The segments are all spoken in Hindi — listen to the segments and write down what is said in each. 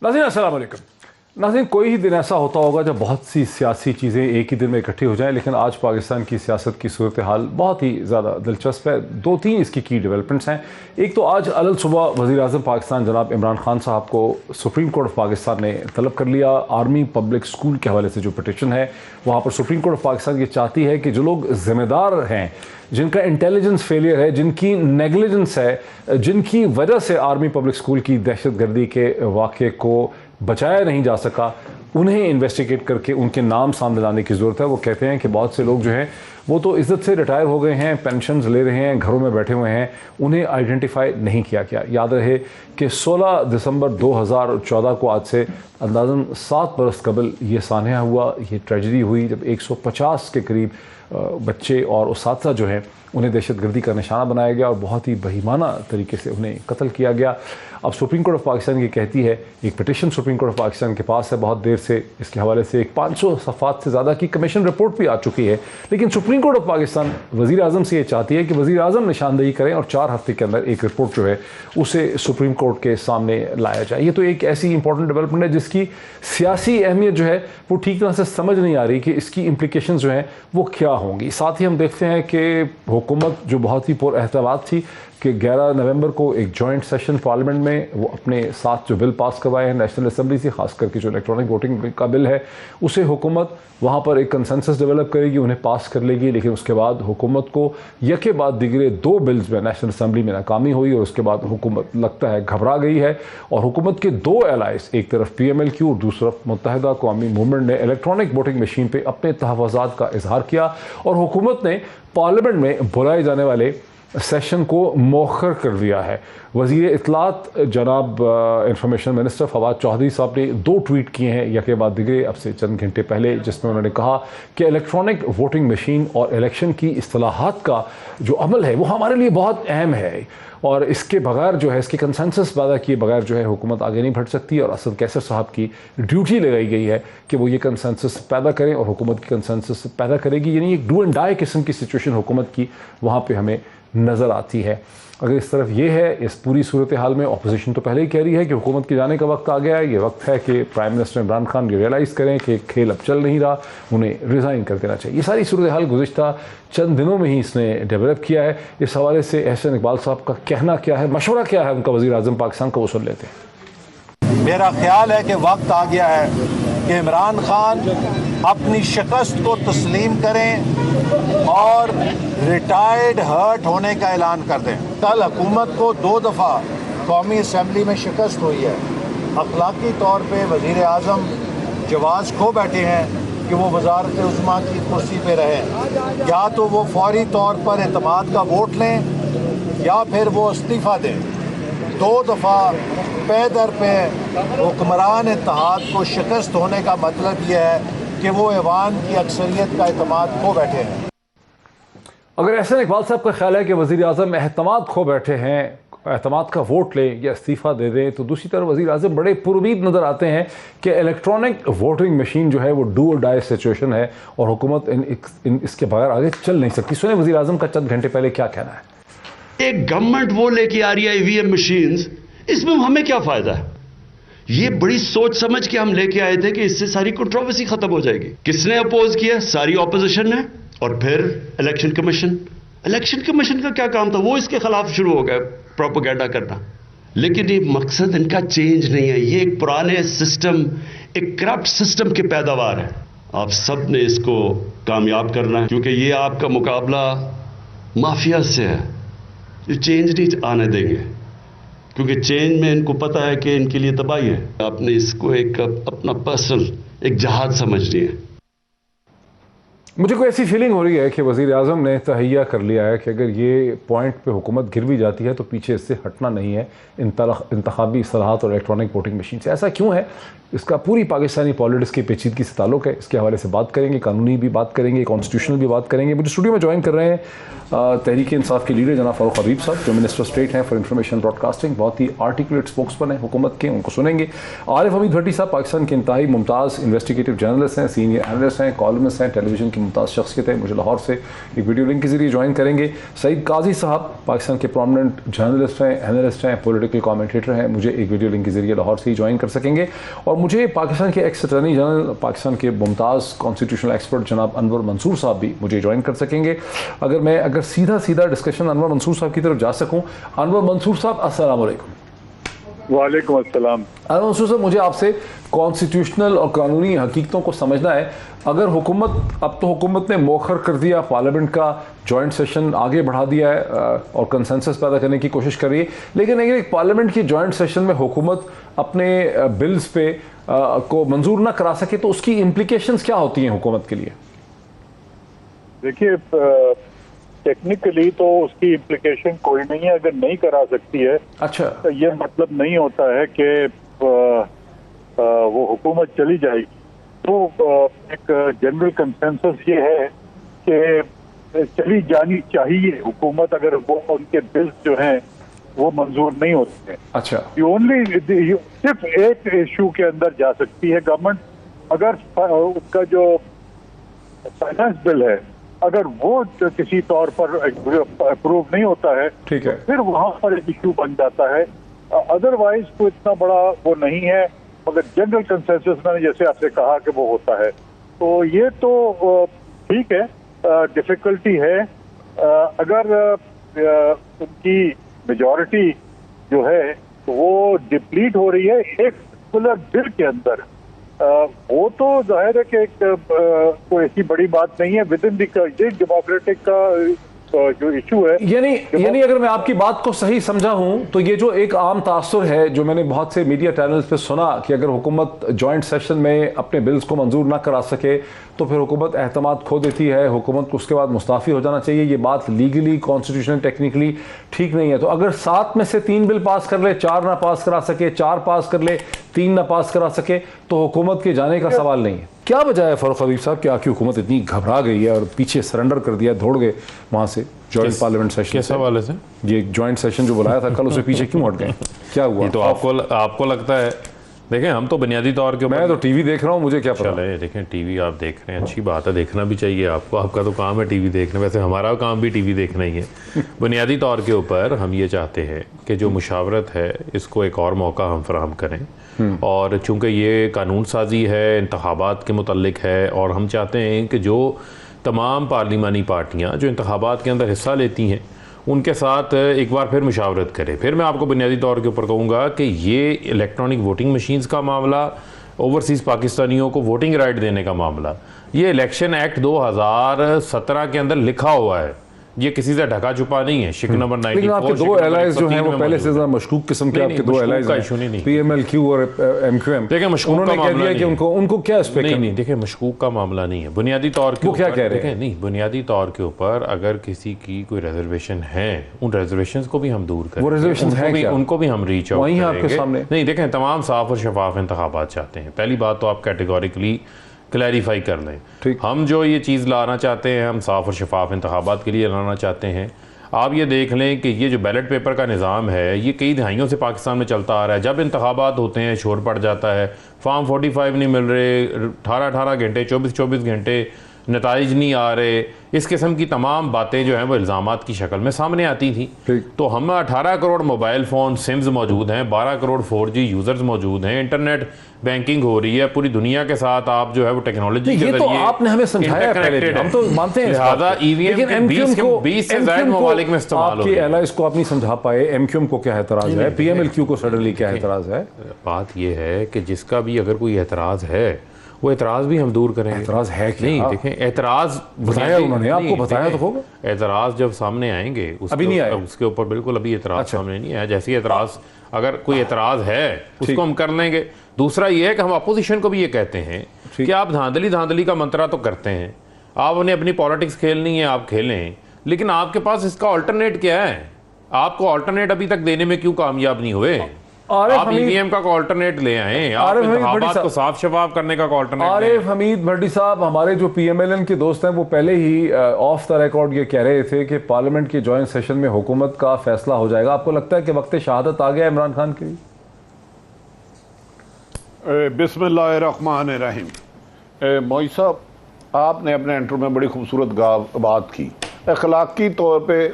नाज़रीन अस्सलाम वालेकुम। नाज़रीन, कोई ही दिन ऐसा होता होगा जब बहुत सी सियासी चीज़ें एक ही दिन में इकट्ठी हो जाएं, लेकिन आज पाकिस्तान की सियासत की सूरत हाल बहुत ही ज़्यादा दिलचस्प है। दो तीन इसकी की डेवलपमेंट्स हैं। एक तो आज अलल सुबह वज़ीर आज़म पाकिस्तान जनाब इमरान खान साहब को सुप्रीम कोर्ट ऑफ पाकिस्तान ने तलब कर लिया। आर्मी पब्लिक स्कूल के हवाले से जो पटिशन है वहाँ पर सुप्रीम कोर्ट ऑफ पाकिस्तान ये चाहती है कि जो लोग ज़िम्मेदार हैं, जिनका इंटेलिजेंस फेलियर है, जिनकी नेगलिजेंस है, जिनकी वजह से आर्मी पब्लिक स्कूल की दहशतगर्दी के वाक़े को बचाया नहीं जा सका, उन्हें इन्वेस्टिगेट करके उनके नाम सामने लाने की ज़रूरत है। वो कहते हैं कि बहुत से लोग जो हैं वो तो इज़्ज़त से रिटायर हो गए हैं, पेंशन्स ले रहे हैं, घरों में बैठे हुए हैं, उन्हें आइडेंटिफाई नहीं किया गया। याद रहे कि 16 दिसंबर 2014 को आज से अंदाज़न 7 बरस कबल ये सान्या हुआ, ये ट्रेजेडी हुई जब 150 के करीब बच्चे और उसातिज़ा जो हैं उन्हें दहशतगर्दी का निशाना बनाया गया और बहुत ही बहीमाना तरीके से उन्हें कत्ल किया गया। अब सुप्रीम कोर्ट ऑफ पाकिस्तान ये कहती है, एक petition supreme court of Pakistan के पास है, बहुत देर से इसके हवाले से एक 500 सफ़ात से ज़्यादा की कमीशन रिपोर्ट भी आ चुकी है, लेकिन सुप्रीम कोर्ट ऑफ पाकिस्तान वज़ीर आज़म से ये चाहती है कि वज़ीर आज़म निशानदेही करें और 4 हफ्ते के अंदर एक रिपोर्ट जो है उसे सुप्रीम कोर्ट के सामने लाया जाए। ये तो एक ऐसी इंपॉर्टेंट डेवलपमेंट है जिसकी सियासी अहमियत जो है वो ठीक तरह से समझ नहीं आ रही कि इसकी इम्प्लीकेशन जो हैं वो क्या होंगी। साथ ही हम देखते हैं कि हुकूमत जो बहुत ही पुरएहतमाद थी कि 11 नवंबर को एक जॉइंट सेशन पार्लियामेंट में वो अपने साथ जो बिल पास करवाए हैं नेशनल असम्बली से, खास करके जो इलेक्ट्रॉनिक वोटिंग का बिल है, उसे हुकूमत वहाँ पर एक कंसेंसस डेवलप करेगी, उन्हें पास कर लेगी। लेकिन उसके बाद हुकूमत को यके बाद दिगरे 2 बिल्स में नेशनल असम्बली में नाकामी हुई और उसके बाद हुकूमत लगता है घबरा गई है और हुकूमत के 2 एलाइज, एक तरफ PMLQ और दूसरी तरफ मुत्तहिदा कौमी मूवमेंट ने इलेक्ट्रॉनिक वोटिंग मशीन पर अपने तहफ़्फ़ुज़ात का इजहार किया और हुकूमत ने पार्लियामेंट में बुलाए जाने वाले सेशन को मौखर कर दिया है। वज़ीर इत्तलात जनाब इंफॉर्मेशन मिनिस्टर फवाद चौधरी साहब ने 2 ट्वीट किए हैं यके बाद दिगरे अब से चंद घंटे पहले, जिसमें उन्होंने कहा कि इलेक्ट्रॉनिक वोटिंग मशीन और इलेक्शन की इस्तिलाहात का जो अमल है वो हमारे लिए बहुत अहम है और इसके बगैर जो है, इसके कंसेंसस पैदा किए बगैर जो है हुकूमत आगे नहीं बढ़ सकती और असद कैसर साहब की ड्यूटी लगाई गई है कि वो ये कंसेंसस पैदा करें और हुकूमत की कंसेंसस पैदा करेगी। यानी एक डू एंड डाई किस्म की सिचुएशन हुकूमत की वहाँ पर हमें नज़र आती है। अगर इस तरफ ये है, इस पूरी सूरत हाल में अपोजिशन तो पहले ही कह रही है कि हुकूमत के जाने का वक्त आ गया है। ये वक्त है कि प्राइम मिनिस्टर इमरान खान ये रियलाइज़ करें कि खेल अब चल नहीं रहा, उन्हें रिज़ाइन कर देना चाहिए। ये सारी सूरत हाल गुज़िश्ता चंद दिनों में ही इसने डेवलप किया है। इस हवाले से एहसन इकबाल साहब का कहना क्या है, मशवरा क्या है उनका वज़ीर आज़म पाकिस्तान का, वो सुन लेते हैं। मेरा ख्याल है कि वक्त आ गया है कि इमरान खान अपनी शिकस्त को तस्लीम करें और रिटायर्ड हर्ट होने का ऐलान कर दें। कल हुकूमत को 2 दफ़ा कौमी असम्बली में शिकस्त हुई है। अखलाकी तौर पे वज़ीर आज़म जवाज़ खो बैठे हैं कि वो वज़ारत उज़्मा की कुर्सी पे रहें। या तो वो फौरी तौर पर एतमाद का वोट लें या फिर वो इस्तीफ़ा दें। 2 दफ़ा पे दर पे हुक्मरान इत्तेहाद को शिकस्त होने का मतलब यह है कि वो ऐवान की अक्सरियत का एतमाद खो बैठे हैं। अगर एहसन इकबाल साहब का ख्याल है कि वज़ीर आज़म एतमाद खो बैठे हैं, एतमाद का वोट लें या इस्तीफ़ा दे दें, तो दूसरी तरफ वज़ीर आज़म बड़े पुरुमीद नज़र आते हैं कि इलेक्ट्रॉनिक वोटिंग मशीन जो है वो डू और डाई सिचुएशन है और हुकूमत इसके बगैर आगे चल नहीं सकती। सुने वज़ीर आज़म का चंद घंटे पहले क्या कहना है। एक गवर्नमेंट वो लेके आ रही है EVM मशीन्स, इसमें हमें क्या फ़ायदा है? ये बड़ी सोच समझ के हम लेके आए थे कि इससे सारी कंट्रोवर्सी खत्म हो जाएगी। किसने अपोज किया? सारी ऑपोजिशन ने। और फिर इलेक्शन कमीशन का क्या काम था? वो इसके खिलाफ शुरू हो गए प्रोपेगेंडा करना। लेकिन ये मकसद इनका चेंज नहीं है, ये एक पुराने सिस्टम, एक करप्ट सिस्टम की पैदावार है। आप सब ने इसको कामयाब करना है क्योंकि ये आपका मुकाबला माफिया से है, जो चेंज नहीं आने देंगे क्योंकि चेंज में इनको पता है कि इनके लिए तबाही है। आपने इसको एक अपना पर्सनल एक जहाज समझनी है। मुझे कोई ऐसी फीलिंग हो रही है कि वज़ीर आज़म ने तहैया कर लिया है कि अगर ये पॉइंट पे हुकूमत गिर भी जाती है तो पीछे इससे हटना नहीं है इंतखाबी इस्लाहात और इलेक्ट्रॉनिक वोटिंग मशीन से। ऐसा क्यों है? इसका पूरी पाकिस्तानी पॉलिटिक्स की पेचीदगी से ताल्लुक़ है। इसके हवाले से बात करेंगे, कानूनी भी बात करेंगे, कॉन्स्टिट्यूशनल भी बात करेंगे। मुझे स्टूडियो में ज्वाइन कर रहे हैं तहरीक इंसाफ के लीडर जनाब फ़ारूक हबीब साहब, जो मिनिस्टर स्टेट हैं फॉर इंफॉर्मेशन ब्रॉडकास्टिंग, बहुत ही आर्टिकुलेट स्पोक्समैन हैं हुकूमत के, उनको सुनेंगे। आरिफ हमीद भट्टी साहब पाकिस्तान के इंतहाई मुमताज़ इन्वेस्टिगेटिव जर्नलिस्ट हैं, सीनियर एनालिस्ट हैं, कॉलमिस्ट हैं, टेलीविजन की मुमताज़ शख्सियत है, मुझे लाहौर से एक वीडियो लिंक के ज़रिए ज्वाइन करेंगे। सईद काजी साहब पाकिस्तान के प्रोमिनेंट जर्नलिस्ट हैं, एनालिस्ट हैं, पॉलिटिकल कमेंटेटर हैं, मुझे एक वीडियो लिंक के ज़रिए लाहौर से ही ज्वाइन कर सकेंगे। और मुझे पाकिस्तान के एक्स अटॉर्नी जनरल, पाकिस्तान के मुमताज़ कॉन्स्टिट्यूशनल एक्सपर्ट जनाब अनवर मंसूर साहब भी मुझे ज्वाइन कर सकेंगे। अगर सीधा डिस्कशन अनवर मंसूर साहब की तरफ जा सकूँ। अनवर मंसूर साहब अस्सलाम वालेकुम। वालेकुम अस्सलाम। अनवर मंसूर साहब, मुझे आपसे कॉन्स्टिट्यूशनल और कानूनी हकीकतों को समझना है। अगर हुकूमत ने मौखर कर दिया, पार्लियामेंट का जॉइंट सेशन आगे बढ़ा दिया है और कंसेंसस पैदा करने की कोशिश कर रही है, लेकिन अगर एक पार्लियामेंट की जॉइंट सेशन में हुकूमत अपने बिल्स पे को मंजूर ना करा सके तो उसकी इम्प्लीकेशंस क्या होती हैं हुकूमत के लिए? देखिए, टेक्निकली तो उसकी इम्प्लीकेशन कोई नहीं है अगर नहीं करा सकती है। अच्छा, तो ये मतलब नहीं होता है कि वो हुकूमत चली जाएगी। तो एक जनरल कंसेंसस ये है कि चली जानी चाहिए हुकूमत अगर वो उनके बिल्स जो हैं वो मंजूर नहीं होते हैं। अच्छा, सिर्फ एक इशू के अंदर जा सकती है गवर्नमेंट, अगर उसका जो फाइनेंस बिल है अगर वो किसी तौर पर अप्रूव नहीं होता है, ठीक है, फिर वहां पर एक इशू बन जाता है। अदरवाइज तो इतना बड़ा वो नहीं है, मगर जनरल कंसेंसस मैंने जैसे आपसे कहा कि वो होता है। तो ये तो ठीक है, डिफिकल्टी है अगर उनकी मेजॉरिटी जो है वो डिप्लीट हो रही है एक पर्टिकुलर बिल के अंदर। वो तो जाहिर है कि कोई ऐसी बड़ी बात नहीं है विद इन डेमोक्रेटिक का जो इशू है। यानी अगर मैं आपकी बात को सही समझा हूं तो ये जो एक आम तासुर है जो मैंने बहुत से मीडिया चैनल्स पे सुना कि अगर हुकूमत जॉइंट सेशन में अपने बिल्स को मंजूर ना करा सके तो फिर हुकूमत एहतमाद खो देती है, हुकूमत को उसके बाद मुस्ताफ़ी हो जाना चाहिए। ये बात लीगली, कॉन्स्टिट्यूशनल, टेक्निकली ठीक नहीं है। तो अगर 7 में से 3 बिल पास कर ले, 4 ना पास करा सके, 4 पास कर ले, 3 ना पास करा सके तो हुकूमत के जाने का सवाल नहीं है। क्या वजह है फ़ारूक हबीब साहब कि आपकी हुकूमत इतनी घबरा गई है और पीछे सरेंडर कर दिया, दौड़ गए वहाँ से जॉइंट पार्लियामेंट सेशन? किस हवाले से? ये जॉइंट सेशन जो बुलाया था कल, उससे पीछे क्यों हट गए? क्या हुआ? तो आपको लगता है? देखें, हम तो बुनियादी तौर के, मैं तो टीवी देख रहा हूँ, मुझे क्या पता। चले, देखें, टीवी आप देख रहे हैं, अच्छी बात है, देखना भी चाहिए आपको, आपका तो काम है टीवी देखना। वैसे हमारा काम भी टीवी देखना ही है। बुनियादी तौर के ऊपर हम ये चाहते हैं कि जो मुशावरत है इसको एक और मौका हम फराहम करें, और चूँकि ये कानून साजी है, इंतखाबात के मुतल्लिक है, और हम चाहते हैं कि जो तमाम पार्लिमानी पार्टियाँ जो इंतखाबात के अंदर हिस्सा लेती हैं उनके साथ एक बार फिर मुशावरत करें। फिर मैं आपको बुनियादी तौर के ऊपर कहूँगा कि ये इलेक्ट्रॉनिक वोटिंग मशीन्स का मामला, ओवरसीज़ पाकिस्तानियों को वोटिंग राइट देने का मामला, ये इलेक्शन एक्ट 2017 के अंदर लिखा हुआ है, ये किसी से ढका छुपा नहीं है। शिक नंबर 94। लेकिन आपके दो एलाइज जो हैं वो पहले से ज़्यादा मशकूक किस्म के आपके दो एलाइज हैं, PMLQ और MQM। देखिए, मशकूक का कह दिया कि उनको क्या स्पेक्ट्रम? नहीं, देखिए, मशकूक का मामला नहीं है। बुनियादी तौर के वो क्या कह रहे हैं? नहीं, बुनियादी तौर के ऊपर अगर किसी की कोई रिजर्वेशन है, उन रिजर्वेशंस को भी हम दूर करें। वो रिजर्वेशन है क्या? उनको भी हम रीच आउट वहीं करेंगे। आपके सामने नहीं, देखें, तमाम साफ और शफाफ इंतखाबात चाहते हैं। पहली बात तो आप कैटेगोरिकली क्लैरिफाई कर लें। हम जो ये चीज़ लाना चाहते हैं, हम साफ और शफाफ इंतखाबात के लिए लाना चाहते हैं। आप ये देख लें कि ये जो बैलेट पेपर का निज़ाम है ये कई दहाइयों से पाकिस्तान में चलता आ रहा है। जब इंतखाबात होते हैं शोर पड़ जाता है, फॉर्म 45 नहीं मिल रहे, 18-18 घंटे, 24-24 घंटे नताइज नहीं आ रहे, इस किस्म की तमाम बातें जो हैं वो इल्ज़ामात की शक्ल में सामने आती थी। तो हम 18 करोड़ मोबाइल फ़ोन सिम्स मौजूद हैं, 12 करोड़ 4G यूज़र्स मौजूद हैं, इंटरनेट बैंकिंग हो रही है पूरी दुनिया के साथ। आप जो है वो टेक्नोलॉजी के तो आपने हमें समझाया पहले, हम तो मानते हैं। लिहाजा EVM 20 से ज़ायद ममालिक में इस्तेमाल हो रही है। आपके एलाइज को आप नहीं समझा पाए, MQM को क्या एतराज़ है, PMLQ को सडनली क्या एतराज़ है? बात यह है कि जिसका भी अगर कोई एतराज़ है वो एतराज़ भी हम दूर करेंगे। एतराज़ है क्या? नहीं, देखें, एतराज़ बताया उन्होंने, आपको बताया तो होगा। एतराज़ जब सामने आएंगे अभी नहीं आए, उसके ऊपर बिल्कुल अभी एतराज़ सामने नहीं आया। जैसे एतराज़ अगर कोई एतराज़ है उसको हम कर लेंगे। दूसरा ये है कि हम अपोजिशन को भी ये कहते हैं कि आप धांधली का मंत्रा तो करते हैं, आप उन्हें अपनी पॉलिटिक्स खेलनी है, आप खेलें, लेकिन आपके पास इसका ऑल्टरनेट क्या है? आपको ऑल्टरनेट अभी तक देने में क्यों कामयाब नहीं हुए? आप EVM का ऑल्टरनेट ले आए, आप इंतखाबात को साफ शफाफ करने का ऑल्टरनेट। आरिफ हमीद भट्टी साहब, हमारे जो PMLN के दोस्त हैं वो पहले ही ऑफ द रिकॉर्ड ये कह रहे थे कि पार्लियामेंट के जॉइंट सेशन में हुकूमत का फैसला हो जाएगा। आपको लगता है कि वक्त शहादत आ गया इमरान खान के लिए? बिस्मिल्लाहिर्रहमानिर्रहीम। मोई साहब, आपने अपने इंटरव्यू में बड़ी खूबसूरत बात की, अखलाकी तौर पे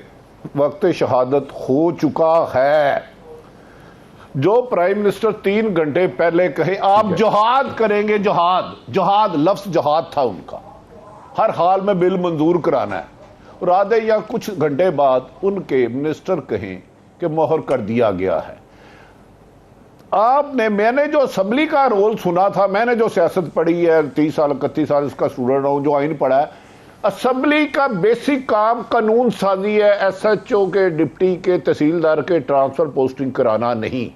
वक्त शहादत हो चुका है। जो प्राइम मिनिस्टर 3 घंटे पहले कहे आप जिहाद करेंगे, जिहाद लफ्ज जिहाद था उनका, हर हाल में बिल मंजूर कराना है, और आधे या कुछ घंटे बाद उनके मिनिस्टर कहें कि मोहर कर दिया गया है। मैंने जो असम्बली का रोल सुना था, मैंने जो सियासत पढ़ी है, 30 साल 31 साल इसका स्टूडेंट हूं, जो आइन पढ़ा है, असम्बली का बेसिक काम कानून साजी है, SHO के, डिप्टी के, तहसीलदार के ट्रांसफर पोस्टिंग कराना नहीं।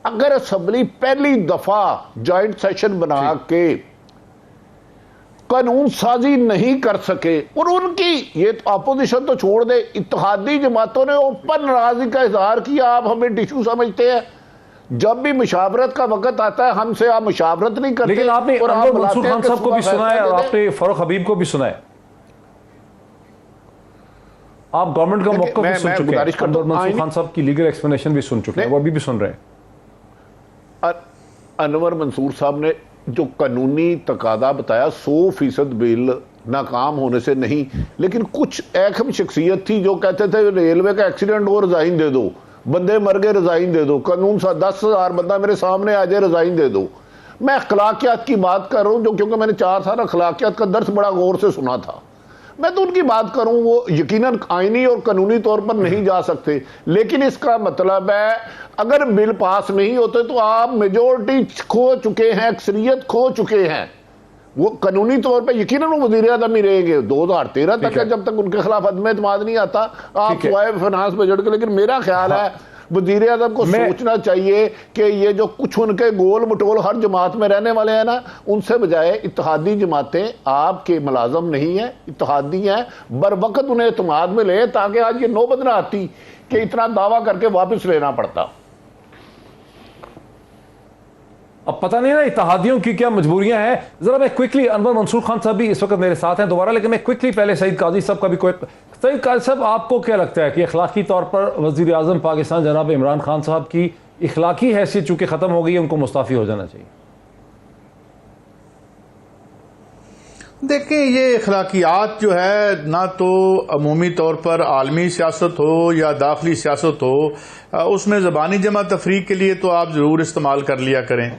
अगर असम्बली पहली दफा जॉइंट सेशन बना के कानून साजी नहीं कर सके, और उनकी ये तो अपोजिशन तो छोड़ दे, इत्तेहादी जमातों ने ओपन नाराजगी का इजहार किया, आप हमें टिश्यू समझते हैं, जब भी मुशावरत का वक्त आता है हमसे आप मुशावरत नहीं करते। लेकिन आपने अनवर मंसूर खान साहब को भी सुना है और आपने फारूक हबीब को भी सुना है, आप गवर्नमेंट का मौका भी सुन चुके हैं, अनवर मंसूर खान साहब की लीगल एक्सप्लेनेशन भी सुन चुके हैं, वो अभी भी सुन रहे हैं। अनवर मंसूर साहब ने जो कानूनी तकादा बताया 100% बिल नाकाम होने से नहीं, लेकिन कुछ अहम शख्सियत थी जो कहते थे रेलवे का एक्सीडेंट हो रिजाइन दे दो, बंदे मर गए रिजाइन दे दो, कानून सा 10,000 बंदा मेरे सामने आ जाए रिजाइन दे दो। मैं अखलाकियात की बात कर रहा हूं, जो क्योंकि मैंने 4 साल अखलाकियात का दर्स बड़ा गौर से सुना था, मैं तो उनकी बात करूं, वो यकीनन आईनी और कानूनी तौर पर नहीं जा सकते, लेकिन इसका मतलब है अगर बिल पास नहीं होते तो आप मेजोरिटी खो चुके हैं, अक्सरियत खो चुके हैं। वो कानूनी तौर पे यकीनन वो वज़ीर आज़म ही रहेंगे 2013 तक है, जब तक उनके खिलाफ अदम एतमाद नहीं आता, आप सुवाए फाइनेंस बजट के। लेकिन मेरा ख्याल है वज़ीर आज़म को सोचना चाहिए कि ये जो कुछ उनके गोल मटोल हर जमात में रहने वाले हैं ना, उनसे बजाय इत्तेहादी जमातें आपके मुलाजम नहीं है, इत्तेहादी हैं, बर वक्त उन्हें एतमाद में ले, ताकि आज ये नौबत ना आती कि इतना दावा करके वापस लेना पड़ता। अब पता नहीं ना इत्तेहादियों की क्या मजबूरियां हैं। जरा मैं क्विकली, अनवर मंसूर खान साहब भी इस वक्त मेरे साथ हैं दोबारा, लेकिन मैं क्विकली पहले सईद काजी साहब का भी कोई, सईद काजी साहब आपको क्या लगता है कि अखलाकी तौर पर वज़ीर आज़म पाकिस्तान जनाब इमरान खान साहब की इखलाकी हैसियत चूंकि खत्म हो गई है, उनको मुस्ताफ़ी हो जाना चाहिए? देखें, ये इखलाकियात जो है ना तो अमूमी तौर पर आलमी सियासत हो या दाखिली सियासत हो, उसमें ज़बानी जमा तफरीक के लिए तो आप ज़रूर इस्तेमाल कर लिया करें,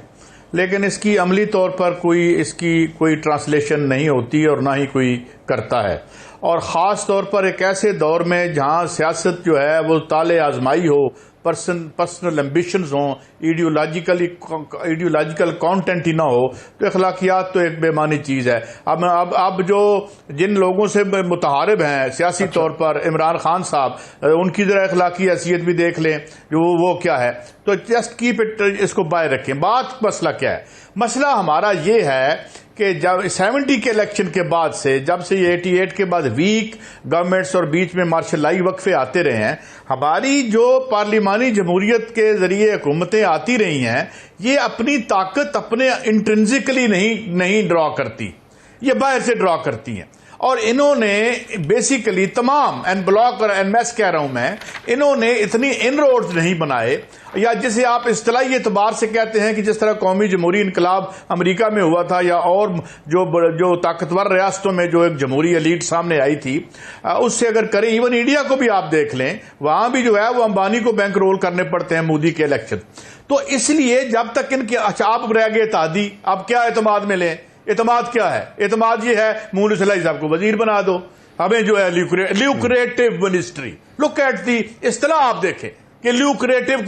लेकिन इसकी अमली तौर पर इसकी कोई ट्रांसलेशन नहीं होती और ना ही कोई करता है। और ख़ास तौर पर एक ऐसे दौर में जहाँ सियासत जो है वो ताले आजमाई हो, पर्सनल एम्बिशंस हों, आइडियोलॉजिकल कंटेंट ही ना हो, तो अखलाकियात तो एक बेमानी चीज़ है। अब जो जिन लोगों से मुतहारिब हैं सियासी तौर पर, इमरान खान साहब, उनकी जरा अखलाकी हैसियत भी देख लें जो वो क्या है, तो जस्ट कीप इट, इसको बाय रखें। बात मसला क्या है? मसला हमारा ये है कि जब 70 के इलेक्शन के बाद से, जब से ये 88 के बाद वीक गवर्नमेंट्स और बीच में मार्शलाई वक्फे आते रहे हैं, हमारी जो पार्लिमानी जमहूरियत के जरिए हुकूमतें आती रही हैं, ये अपनी ताकत अपने इंट्रिंसिकली नहीं ड्रॉ करती, ये बाहर से ड्रॉ करती हैं। और इन्होंने बेसिकली तमाम एन ब्लॉक और एन मैस कह रहा हूं मैं, इन्होंने इतनी इनरोड्स नहीं बनाए, या जिसे आप इस्तिलाही एतबार से कहते हैं कि जिस तरह कौमी जमहूरी इनकलाब अमेरिका में हुआ था, या और जो ताकतवर रियासतों में जो एक जमहूरी एलीट सामने आई थी, उससे अगर करें, इवन इंडिया को भी आप देख लें, वहां भी जो है वो अंबानी को बैंक रोल करने पड़ते हैं मोदी के इलेक्शन। तो इसलिए जब तक इनके, अच्छा आप रह गए तादी, आप क्या एतमाद में लें? एतमाद क्या है? एतमाद ये है मूल सलाई साहब को वजीर बना दो, हमें जो है lucrative ministry. Look at the इस्तिलाह, आप देखें कि ल्यूक्रेटिव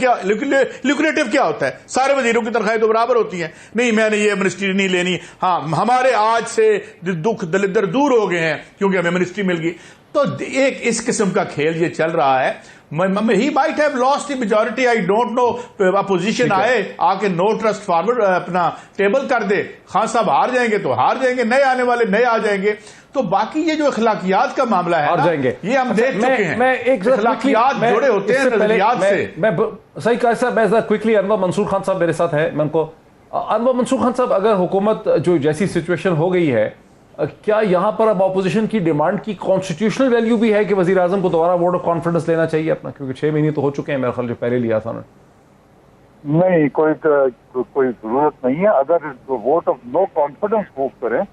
क्या होता है? सारे वजीरों की तनख्वाहें तो बराबर होती हैं। नहीं, मैंने ये मिनिस्ट्री नहीं लेनी, हाँ हमारे आज से दुख दलिदर दूर हो गए हैं क्योंकि हमें मिनिस्ट्री मिल गई। तो एक इस किस्म का खेल ये चल रहा है। He might have lost the majority, I don't know, opposition आए आके नो ट्रस्ट फॉरवर्ड अपना टेबल कर दे, खान साहब हार जाएंगे तो हार जाएंगे, नए आने वाले नए आ जाएंगे। तो बाकी ये जो अखलाकियात का मामला है ना, ये हम देख चुके हैं। मैं एक अखलाकियात जुड़े होते हैं नजरियात से। मैं सही कहा साहब, मैं क्विकली, अनवर मंसूर खान साहब मेरे साथ है, मैं उनको, अनवर मंसूर खान साहब, अगर हुकूमत जो जैसी सिचुएशन हो गई है, क्या यहां पर अब ऑपोजिशन की डिमांड की कॉन्स्टिट्यूशनल वैल्यू भी है कि वजीर आजम को दोबारा वोट ऑफ कॉन्फिडेंस लेना चाहिए अपना, क्योंकि 6 महीने तो हो चुके हैं मेरे ख्याल जो पहले लिया था उन्होंने? नहीं, कोई जरूरत नहीं है। अगर vote of no confidence move करें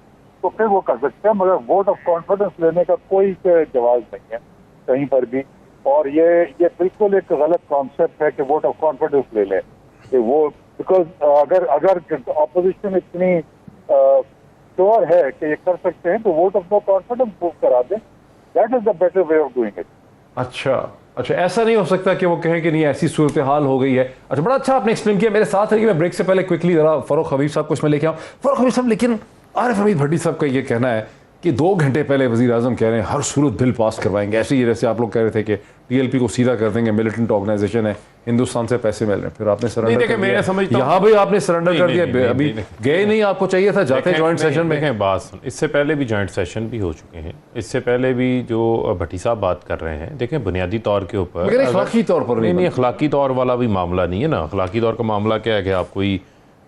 तो फिर वो कर सकते हैं, मगर वोट ऑफ कॉन्फिडेंस लेने का कोई जवाब नहीं है कहीं पर भी। और ये बिल्कुल एक गलत कॉन्सेप्ट है कि वोट ऑफ कॉन्फिडेंस ले लें कि वो, बिकॉज अगर ऑपोजिशन इतनी श्योर है कि ये कर सकते हैं तो vote of no confidence vote करा दें। That is the better way of doing it. अच्छा, ऐसा नहीं हो सकता कि वो कहें कि नहीं ऐसी सूरत हाल हो गई है। अच्छा, बड़ा अच्छा आपने एक्सप्लेन किया। मेरे साथ है कि मैं ब्रेक से पहले क्विकली जरा फरूख हबीब साहब को इसमें लेके आऊँ। फरूख हबीब साहब, लेकिन आरिफ हमीद भट्टी साहब का ये कहना है कि 2 घंटे पहले वज़ीर आज़म कह रहे हैं हर सूरत बिल पास करवाएंगे, ऐसे ही जैसे आप लोग कह रहे थे कि टीएलपी को सीधा कर देंगे, मिलिटेंट ऑर्गेनाइजेशन है, हिंदुस्तान से पैसे मिल रहे हैं, फिर आपने सरेंडर कर दिया। यहाँ भी आपने सरेंडर कर दिया, अभी गए नहीं, आपको चाहिए था जाते ज्वाइंट सेशन में। देखें बात सुन, इससे पहले भी ज्वाइंट सेशन भी हो चुके हैं, इससे पहले भी जो भट्टी साहब बात कर रहे हैं, देखें बुनियादी तौर के ऊपर अखलाकी तौर पर नहीं, अखलाकी तौर वाला भी मामला नहीं है ना। अखलाकी तौर का मामला क्या है कि आप कोई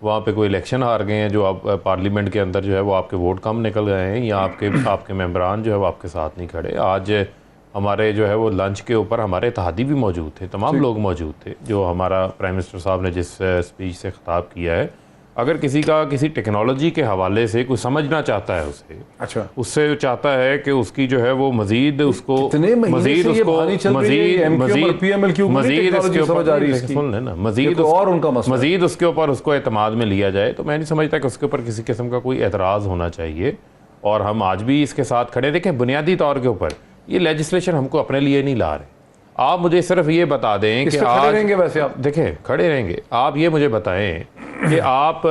वहाँ पे कोई इलेक्शन हार गए हैं, जो आप पार्लियामेंट के अंदर जो है वो आपके वोट कम निकल गए हैं, या आपके मेंबरान जो है वो आपके साथ नहीं खड़े। आज हमारे जो है वो लंच के ऊपर हमारे इत्तेहादी भी मौजूद थे, तमाम लोग मौजूद थे। जो हमारा प्राइम मिनिस्टर साहब ने जिस स्पीच से खिताब किया है, अगर किसी का किसी टेक्नोलॉजी के हवाले से कुछ समझना चाहता है उसे, अच्छा, उससे चाहता है कि उसकी जो है वो मजीद उसको सुन लेना, मजीद उसके ऊपर उसको एतमाद में लिया जाए, तो मैं नहीं समझता कि उसके ऊपर किसी किस्म का कोई एतराज़ होना चाहिए। और हम आज भी इसके साथ खड़े। देखें बुनियादी तौर के ऊपर ये लेजिस्लेशन हमको अपने लिए नहीं ला रहे। आप मुझे सिर्फ ये बता दें कि आज रहेंगे, वैसे आप देखें खड़े रहेंगे, आप ये मुझे बताएं कि आप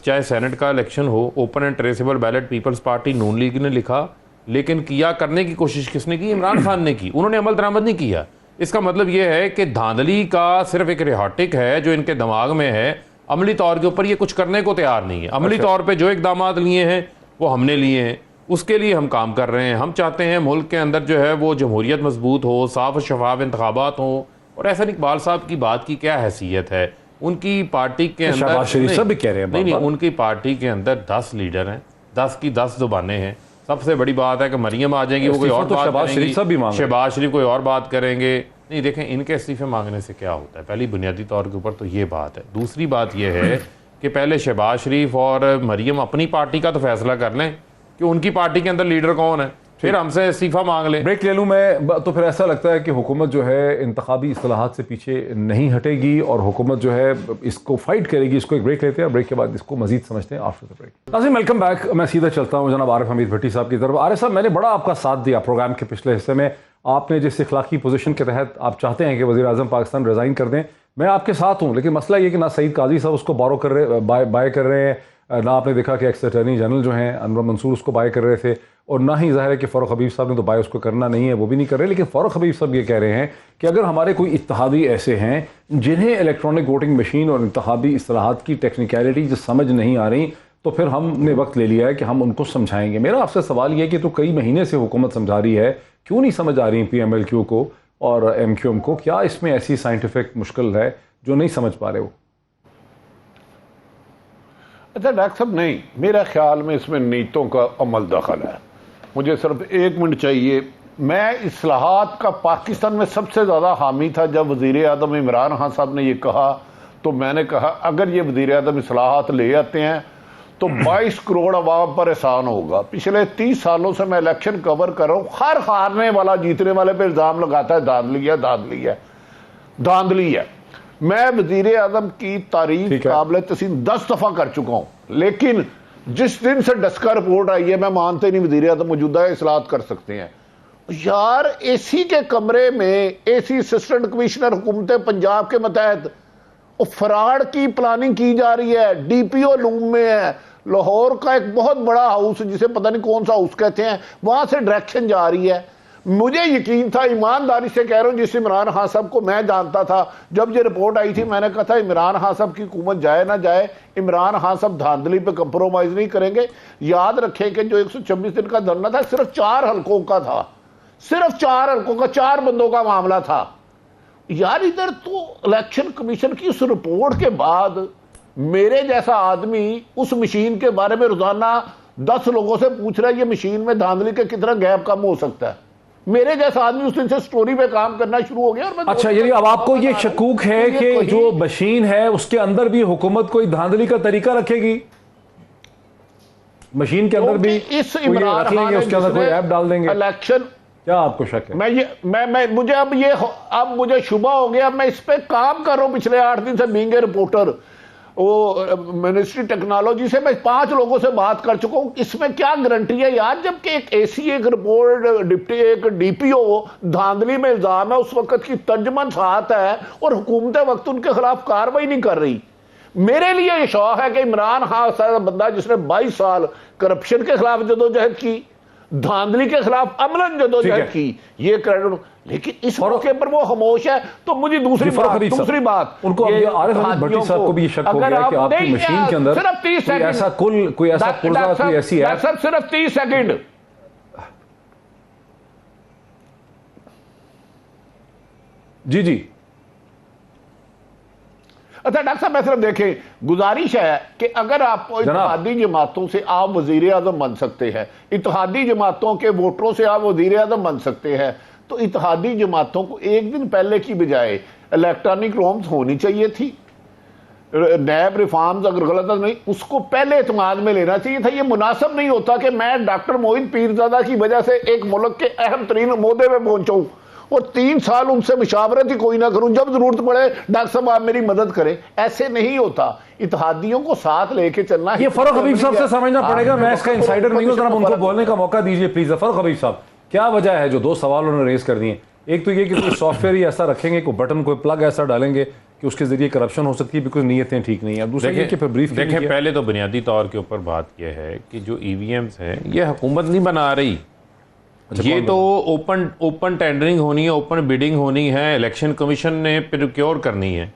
चाहे सेनेट का इलेक्शन हो, open and traceable ballot People's Party Noon League ने लिखा, लेकिन किया करने की कोशिश किसने की? इमरान खान ने की। उन्होंने अमल दरामद नहीं किया। इसका मतलब ये है कि धांधली का सिर्फ एक रिहाटिक है जो इनके दिमाग में है, अमली तौर के ऊपर ये कुछ करने को तैयार नहीं है। अमली तौर पर जो इकदाम लिए हैं वो हमने लिए हैं, उसके लिए हम काम कर रहे हैं। हम चाहते हैं मुल्क के अंदर जो है वो जमहूरियत मजबूत हो, साफ शफाफ इंतखाबात हो। और एहसन इकबाल साहब की बात की क्या हैसियत है? उनकी पार्टी के अंदर सब कह रहे हैं नहीं, उनकी पार्टी के अंदर 10 लीडर हैं, 10 की 10 जुबानें हैं। सबसे बड़ी बात है कि मरियम आ जाएंगी, वो कोई और बात करेंगी, शहबाज शरीफ कोई और बात करेंगे। नहीं, देखें इनके इस्तीफे मांगने से क्या होता है, पहली बुनियादी तौर के ऊपर तो ये बात है। दूसरी बात यह है कि पहले शहबाज शरीफ और मरियम अपनी पार्टी का तो फैसला कर लें कि उनकी पार्टी के अंदर लीडर कौन है, फिर हमसे इस्तीफा मांग ले। ब्रेक ले लूँ मैं, तो फिर ऐसा लगता है कि हुकूमत जो है इंतखाबी इस्लाहात से पीछे नहीं हटेगी और हुकूमत जो है इसको फाइट करेगी। इसको एक ब्रेक लेते हैं, ब्रेक के बाद इसको मजीद समझते हैं आफ्टर द ब्रेक। नाज़रीन वेलकम बैक। मैं सीधा चलता हूँ जनाब आरिफ हमीद भट्टी साहब की तरफ। आरिफ साहब, मैंने बड़ा आपका साथ दिया प्रोग्राम के पिछले हिस्से में। आपने जिस इखलाकी पोजीशन के तहत आप चाहते हैं कि वज़ीर आज़म पाकिस्तान रिज़ाइन कर दें, मैं आपके साथ हूँ। लेकिन मसला ये कि ना सईद काजी साहब उसको बाय कर रहे हैं, ना आपने देखा कि एक्स अटॉर्नी जनरल जो हैं अनवर मंसूर उसको बाय कर रहे थे, और ना ही ज़ाहिर है कि फ़ारूक हबीब साहब ने तो बाय उसको करना नहीं है, वो भी नहीं कर रहे। लेकिन फ़ारूक हबीब साहब ये कह रहे हैं कि अगर हमारे कोई इत्तेहादी ऐसे हैं जिन्हें इलेक्ट्रॉनिक वोटिंग मशीन और इंतखाबी इस्लाहात की टेक्निकलिटी जो समझ नहीं आ रही, तो फिर हमने वक्त ले लिया है कि हम उनको समझाएंगे। मेरा आपसे सवाल यह है कि तो कई महीने से हुकूमत समझा रही है, क्यों नहीं समझ आ रही PMLQ को और MQM को? क्या इसमें ऐसी साइंटिफिक मुश्किल है जो नहीं समझ पा रहे हो? अच्छा डॉक्टर साहब, नहीं, मेरा ख्याल में इसमें नीतों का अमल दखल है। मुझे सिर्फ 1 मिनट चाहिए। मैं इस्लाहात का पाकिस्तान में सबसे ज़्यादा हामी था जब वज़ीर आज़म इमरान खान साहब ने ये कहा, तो मैंने कहा अगर ये वज़ीर आज़म इस्लाहात ले आते हैं तो 22 करोड़ अवाम पर एहसान होगा। पिछले 30 सालों से मैं इलेक्शन कवर कर रहा हूँ, हर हारने वाला जीतने वाले पर इल्ज़ाम लगाता है धांधली है। मैं वज़ीर आज़म की तारीफ काबिल तस्लीम 10 दफ़ा कर चुका हूँ, लेकिन जिस दिन से डस्का रिपोर्ट आई है मैं मानते नहीं वज़ीर आज़म मौजूदा इस्लाहात कर सकते हैं। यार AC के कमरे में AC असिस्टेंट कमिश्नर हुकूमत पंजाब के मतहत फ्रॉड की प्लानिंग की जा रही है। DPO लूम में है, लाहौर का एक बहुत बड़ा हाउस जिसे पता नहीं कौन सा हाउस कहते हैं, वहां से डायरेक्शन जा रही है। मुझे यकीन था, ईमानदारी से कह रहा हूं, जिस इमरान खान साहब को मैं जानता था, जब ये रिपोर्ट आई थी मैंने कहा था इमरान खान साहब की हुकूमत जाए ना जाए, इमरान खान साहब धांधली पे कंप्रोमाइज नहीं करेंगे। याद रखें कि जो 126 दिन का धरना था सिर्फ 4 हल्कों का था, सिर्फ 4 हल्कों का, 4 बंदों का मामला था। यार इधर तो इलेक्शन कमीशन की उस रिपोर्ट के बाद मेरे जैसा आदमी उस मशीन के बारे में रोजाना 10 लोगों से पूछ रहा है ये मशीन में धांधली के कितना गैप कम हो सकता है। मेरे जैसा आदमी उस दिन से स्टोरी पे काम करना शुरू हो गया। और अच्छा, यानी अब आपको ये शकूक है कि जो मशीन है उसके अंदर भी हुकूमत कोई धांधली का तरीका रखेगी? मशीन के अंदर भी इस कोई इमरान रख लेंगे, खान उसके अंदर कोई ऐप डाल देंगे। इलेक्शन, क्या आपको शक है? अब मुझे शुबा हो गया। मैं इस पे काम कर रहा हूं पिछले 8 दिन से, बीइंग ए रिपोर्टर। वो मिनिस्ट्री टेक्नोलॉजी से मैं 5 लोगों से बात कर चुका हूं। इसमें क्या गारंटी है यार, जबकि एक एसी, एक रिपोर्ट, एक डीपीओ धांधली में इल्जाम है, उस वक्त की तर्जमन साथ है और हुकूमत वक्त उनके खिलाफ कार्रवाई नहीं कर रही। मेरे लिए यह शौक है कि इमरान खान सारा बंदा जिसने 22 साल करप्शन के खिलाफ जदोजहद की, धांधली के खिलाफ अमलन जदोजहद की, ये क्रेडिट, लेकिन इस मौके पर वो खामोश है। तो मुझे दूसरी बात उनको भट्टी साहब को भी शक हो गया कि आपकी मशीन के अंदर सिर्फ 30 सेकंड, ऐसा कोई ऐसा पुर्जा, कोई ऐसी ऐप, सिर्फ 30 सेकंड। जी जी। अच्छा डॉक्टर साहब, मैं सिर्फ देखें, गुजारिश है कि अगर आप इत्तेहादी जमातों से आप वजीर आजम बन सकते हैं, इत्तेहादी जमातों के वोटरों से आप वजीर आजम बन सकते हैं, तो इत्तेहादी जमातों को एक दिन पहले की बजाय इलेक्ट्रॉनिक रोम्स होनी चाहिए थी। नैब रिफॉर्म्स अगर गलत नहीं, उसको पहले इत्माद में लेना चाहिए था। ये मुनासिब नहीं होता कि मैं डॉक्टर मोहित पीरजादा की वजह से एक मुल्क के अहम तरीन मोहदे में पहुंचाऊं और 3 साल उनसे मुशावरत ही कोई ना करूं, जब जरूरत पड़े डॉक्टर साहब आप मेरी मदद करें। ऐसे नहीं होता, इत्तेहादियों को साथ लेके चलना। ये फरूख हबीब साहब से समझना पड़ेगा। मैं इसका इंसाइडर नहीं हूं, जरा उनको बोलने का मौका दीजिए प्लीज। फरूख हबीब साहब, क्या वजह है जो 2 सवाल उन्होंने रेज कर दिए? एक तो ये कि कोई सॉफ्टवेयर ही ऐसा रखेंगे, कोई बटन, कोई प्लग ऐसा डालेंगे कि उसके जरिए करप्शन हो सकती है, बिकॉज नीयतें ठीक नहीं है। दूसरा ये कि ब्रीफ देखें, पहले तो बुनियादी तौर के ऊपर बात यह है कि जो ईवीएम्स हैं ये हुकूमत नहीं बना रही। ये तो ओपन टेंडरिंग होनी है, ओपन बिडिंग होनी है, इलेक्शन कमीशन ने प्रोक्योर करनी है।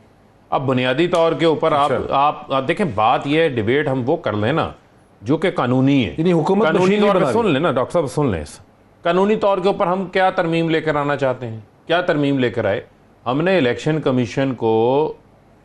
अब बुनियादी तौर के ऊपर आप देखें, बात ये है, डिबेट हम वो कर लें ना जो कि कानूनी है। हुकूमत कानूनी तौर पर सुन लेना डॉक्टर साहब, सुन लें। कानूनी तौर के ऊपर हम क्या तरमीम लेकर आना चाहते हैं, क्या तरमीम लेकर आए? हमने इलेक्शन कमीशन को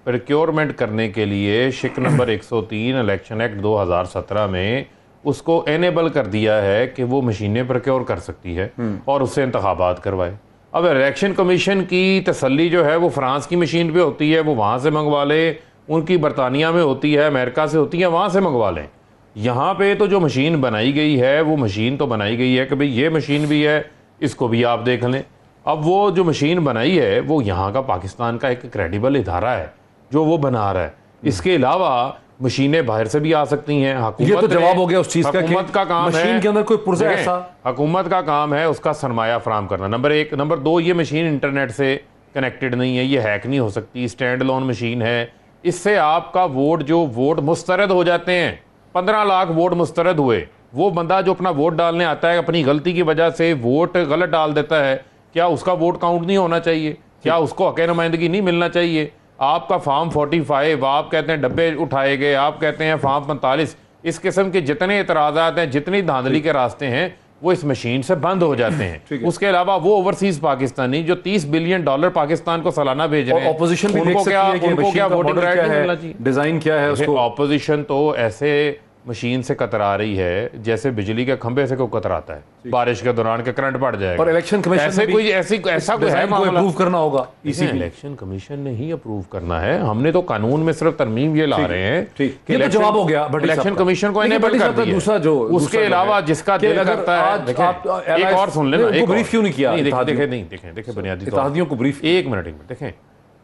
प्रोक्योरमेंट करने के लिए शिक नंबर 103 इलेक्शन एक्ट 2017 में उसको एनेबल कर दिया है कि वो मशीनें प्रोक्योर कर सकती है और उससे इंतखाबात करवाए। अब इलेक्शन कमीशन की तसल्ली जो है वो फ्रांस की मशीन पे होती है, वो वहाँ से मंगवा ले, उनकी बरतानिया में होती है, अमेरिका से होती है, वहाँ से मंगवा लें। यहाँ पे तो जो मशीन बनाई गई है वो मशीन तो बनाई गई है कि भाई ये मशीन भी है, इसको भी आप देख लें। अब वो जो मशीन बनाई है वो यहाँ का पाकिस्तान का एक क्रेडिबल इदारा है जो वो बना रहा है। इसके अलावा मशीनें बाहर से भी आ सकती हैं। ये तो जवाब हो गया उस चीज का, हुकूमत का काम है, मशीन के अंदर कोई पुर्जा ऐसा, हुकूमत का काम है उसका सरमाया फराम करना, नंबर 1। नंबर 2, ये मशीन इंटरनेट से कनेक्टेड नहीं है, ये हैक नहीं हो सकती, स्टैंड लोन मशीन है। इससे आपका वोट मुस्तरद हो जाते हैं। 15 लाख वोट मुस्तरद हुए। वो बंदा जो अपना वोट डालने आता है, अपनी गलती की वजह से वोट गलत डाल देता है, क्या उसका वोट काउंट नहीं होना चाहिए? क्या उसको हक़ नुमाइंदगी नहीं मिलना चाहिए? आपका फॉर्म 45, आप कहते हैं डब्बे उठाए गए, आप कहते हैं फॉर्म 45, इस किस्म के जितने इतराज़ात हैं, जितनी धांधली के रास्ते हैं, वो इस मशीन से बंद हो जाते हैं। उसके अलावा वो ओवरसीज पाकिस्तानी जो $30 बिलियन पाकिस्तान को सालाना भेज रहे हैं, ऑपोजिशन भी देख सकती है कि उनको क्या वोटिंग राइट नहीं मिलना चाहिए, डिजाइन क्या है उसको। ऑपोजिशन तो ऐसे मशीन से कतरा रही है जैसे बिजली के खंभे से कोई कतराता है बारिश के दौरान के करंट पड़ जाएगा। और इलेक्शन कमीशन ऐसे कोई ऐसा कोई है मामला अप्रूव करना होगा, इलेक्शन कमीशन ने ही अप्रूव करना है। हमने तो कानून में सिर्फ तरमीम ये ला रहे हैं कि ये तो जवाब हो गया इलेक्शन कमीशन को इनेबल कर दिया। दूसरा जो उसके अलावा जिसका दिल करता है, एक और सुन लेना, एक ब्रीफ क्यों नहीं किया? देखें बुनियादी इत्तेहादियों को ब्रीफ, एक मिनट देखें,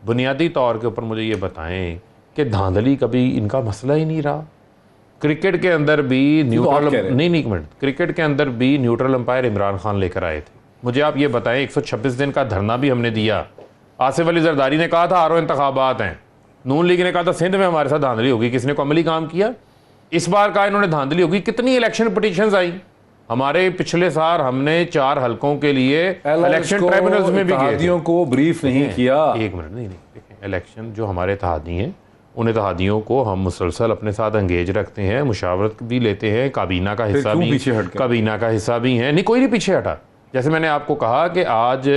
बुनियादी तौर के ऊपर मुझे ये बताएं कि धांधली कभी इनका मसला ही नहीं रहा। क्रिकेट के अंदर भी न्यूट्रल नहीं, एक मिनट, क्रिकेट के अंदर भी न्यूट्रल अंपायर इमरान खान लेकर आए थे। मुझे आप ये बताएं, 126 दिन का धरना भी हमने दिया। आसिफ अली जरदारी ने कहा था आरो इंतखाबात हैं, नून लीग ने कहा था सिंध में हमारे साथ धांधली होगी, किसने को अमली काम किया? इस बार कहा इन्होंने धांधली होगी। कितनी इलेक्शन पिटीशंस आई हमारे पिछले साल? हमने 4 हलकों के लिए इलेक्शन ट्राइब्यूनल्स में भी गए, को ब्रीफ नहीं किया। एक मिनट, नहीं देखें, इलेक्शन जो हमारे इत्तेहादी हैं उन इत्तेहादियों को हम मुसलसल अपने साथ एंगेज रखते हैं, मुशावरत भी लेते हैं, काबीना का हिस्सा भी हैं। नहीं, कोई नहीं पीछे हटा। जैसे मैंने आपको कहा कि आज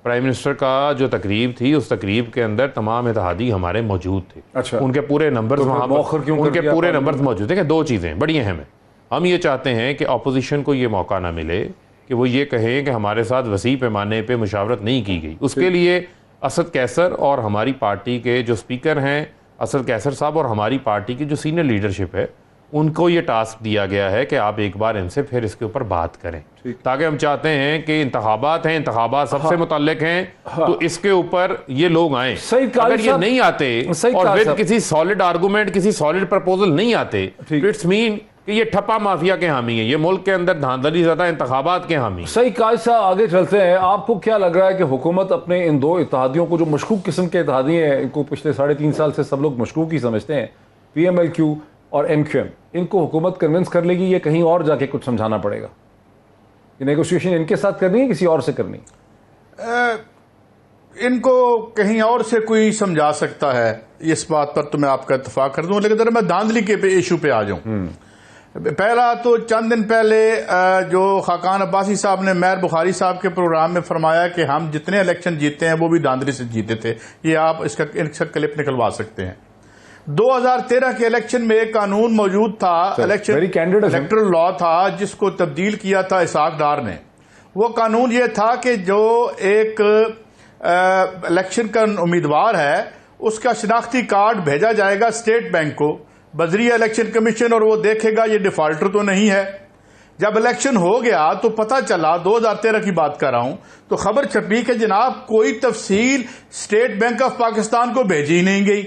प्राइम मिनिस्टर का जो तकरीब थी, उस तकरीब के अंदर तमाम इत्तेहादी हमारे मौजूद थे। अच्छा। उनके पूरे नंबर्स वहाँ पर, उनके पूरे नंबर्स मौजूद थे। 2 चीज़ें बड़ी अहम हैं। हम ये चाहते हैं कि अपोजिशन को ये मौका ना मिले कि वो ये कहें कि हमारे साथ वसी पैमाने पर मुशावरत नहीं की गई। उसके लिए असद कैसर और हमारी पार्टी के जो स्पीकर हैं असद कैसर साहब और हमारी पार्टी की जो सीनियर लीडरशिप है उनको ये टास्क दिया गया है कि आप एक बार इनसे फिर इसके ऊपर बात करें, ताकि हम चाहते हैं कि इंतखाबात हैं, इंतखाबात सबसे मुतल्लिक हैं, तो इसके ऊपर ये लोग आए। अगर ये नहीं आते और विद किसी सॉलिड आर्गूमेंट, किसी सॉलिड प्रपोजल नहीं आते, इट्स मीन कि ये ठप्पा माफिया के हामी है, ये मुल्क के अंदर धांधली ज़्यादा इंतखाबात के हामी। सही काज साहब, आगे चलते हैं। आपको क्या लग रहा है कि हुकूमत अपने इन दो इत्तेहादियों को, जो मशकूक किस्म के इत्तेहादी हैं, इनको पिछले 3.5 साल से सब लोग मशकूक ही समझते हैं, PMLQ और MQM, इनको हुकूमत कन्विंस कर लेगी, ये कहीं और जाके कुछ समझाना पड़ेगा? ये नेगोशिएशन इनके साथ करनी है, किसी और से करनी? इनको कहीं और से कोई समझा सकता है, इस बात पर तो मैं आपका इत्तेफाक कर दूं। लेकिन जरा मैं धांधली के इशू पे आ जाऊं। पहला तो चंद दिन पहले जो खाकान अब्बासी साहब ने मेयर बुखारी साहब के प्रोग्राम में फरमाया कि हम जितने इलेक्शन जीते हैं वो भी धांधली से जीते थे। ये आप इसका क्लिप निकलवा सकते हैं। 2013 के इलेक्शन में एक कानून मौजूद था, इलेक्टरल लॉ था, जिसको तब्दील किया था इसाक डार ने। वो कानून ये था कि जो एक इलेक्शन का उम्मीदवार है उसका शिनाख्ती कार्ड भेजा जाएगा स्टेट बैंक को बजरिया इलेक्शन कमीशन, और वो देखेगा ये डिफॉल्टर तो नहीं है। जब इलेक्शन हो गया तो पता चला, 2013 की बात कर रहा हूं, तो खबर छपी कि जनाब कोई तफसील स्टेट बैंक ऑफ पाकिस्तान को भेजी ही नहीं गई।